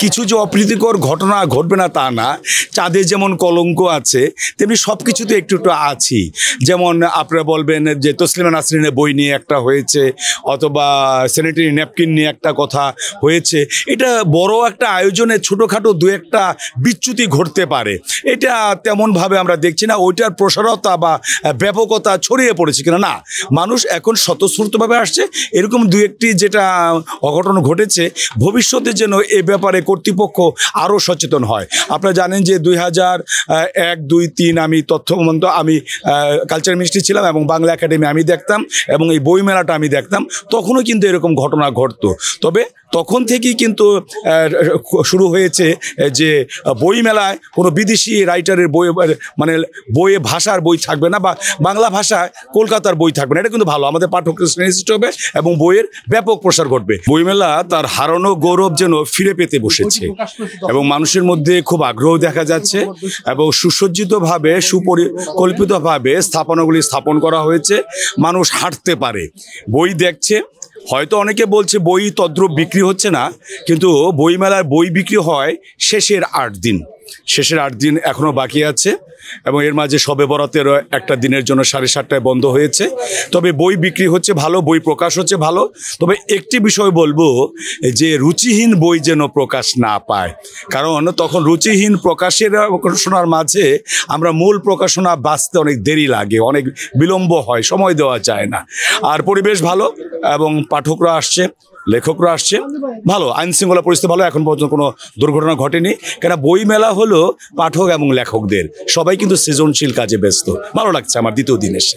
কিছু যে অপ্রীতিকর ঘটনা ঘটবে না তা না, চাঁদে যেমন কলঙ্ক আছে তেমনি সব কিছুতে একটু একটু আছি। যেমন আপনারা বলবেন যে তসলিমা নাসরিনের বই নিয়ে একটা হয়েছে, অথবা স্যানিটারি ন্যাপকিন নিয়ে একটা কথা হয়েছে। এটা বড় একটা আয়োজনে ছোটোখাটো দু একটা বিচ্যুতি ঘটতে পারে, এটা তেমনভাবে আমরা দেখছি না। ওইটার প্রসারতা বা ব্যাপকতা ছড়িয়ে পড়েছে কিনা না, মানুষ এখন স্বতঃস্ফূর্তভাবে আসছে। এরকম দু একটি যেটা অঘটন ঘটেছে, ভবিষ্যতে যেন এ ব্যাপারে কর্তৃপক্ষ আরও সচেতন হয়। আপনারা জানেন যে 2001, 2, 3 আমি আমি কালচার মিনিস্ট্রি ছিলাম এবং বাংলা একাডেমি আমি দেখতাম এবং এই বইমেলাটা আমি দেখতাম, তখনও কিন্তু এরকম ঘটনা ঘটতো। তবে তখন থেকেই কিন্তু শুরু হয়েছে যে বইমেলায় কোনো বিদেশি রাইটারের বই, মানে বইয়ে ভাষার বই থাকবে না, বা বাংলা ভাষায় কলকাতার বই থাকবে না। এটা কিন্তু ভালো, আমাদের পাঠকের সৃষ্টি হবে এবং বইয়ের ব্যাপক প্রসার ঘটবে। বইমেলা তার হারানো গৌরব যেন ফিরে পেতে বসেছে এবং মানুষের মধ্যে খুব আগ্রহ দেখা যাচ্ছে এবং সুসজ্জিতভাবে সুপরিকল্পিতভাবে স্থাপনাগুলি স্থাপন করা হয়েছে। মানুষ হাঁটতে পারে, বই দেখছে। হয়তো অনেকে বলছে বই তদ্রূপ বিক্রি হচ্ছে না, কিন্তু বইমেলার বই বিক্রি হয় শেষের 8 দিন। শেষের 8 দিন এখনও বাকি আছে এবং এর মাঝে শবে বরাতের একটা দিনের জন্য 7:30টায় বন্ধ হয়েছে। তবে বই বিক্রি হচ্ছে ভালো, বই প্রকাশ হচ্ছে ভালো। তবে একটি বিষয় বলবো যে রুচিহীন বই যেন প্রকাশ না পায়, কারণ তখন রুচিহীন প্রকাশনার মাঝে আমরা মূল প্রকাশনা বাঁচতে অনেক দেরি লাগে, অনেক বিলম্ব হয়, সময় দেওয়া যায় না। আর পরিবেশ ভালো এবং পাঠকরা আসছে, লেখকরা আসছে, ভালো আইনশৃঙ্খলা পরিস্থিতি ভালো, এখন পর্যন্ত কোনো দুর্ঘটনা ঘটেনি। কেন বই মেলা হলো পাঠক এবং লেখকদের, সবাই কিন্তু সৃজনশীল কাজে ব্যস্ত। ভালো লাগছে আমার দ্বিতীয় দিন এসে।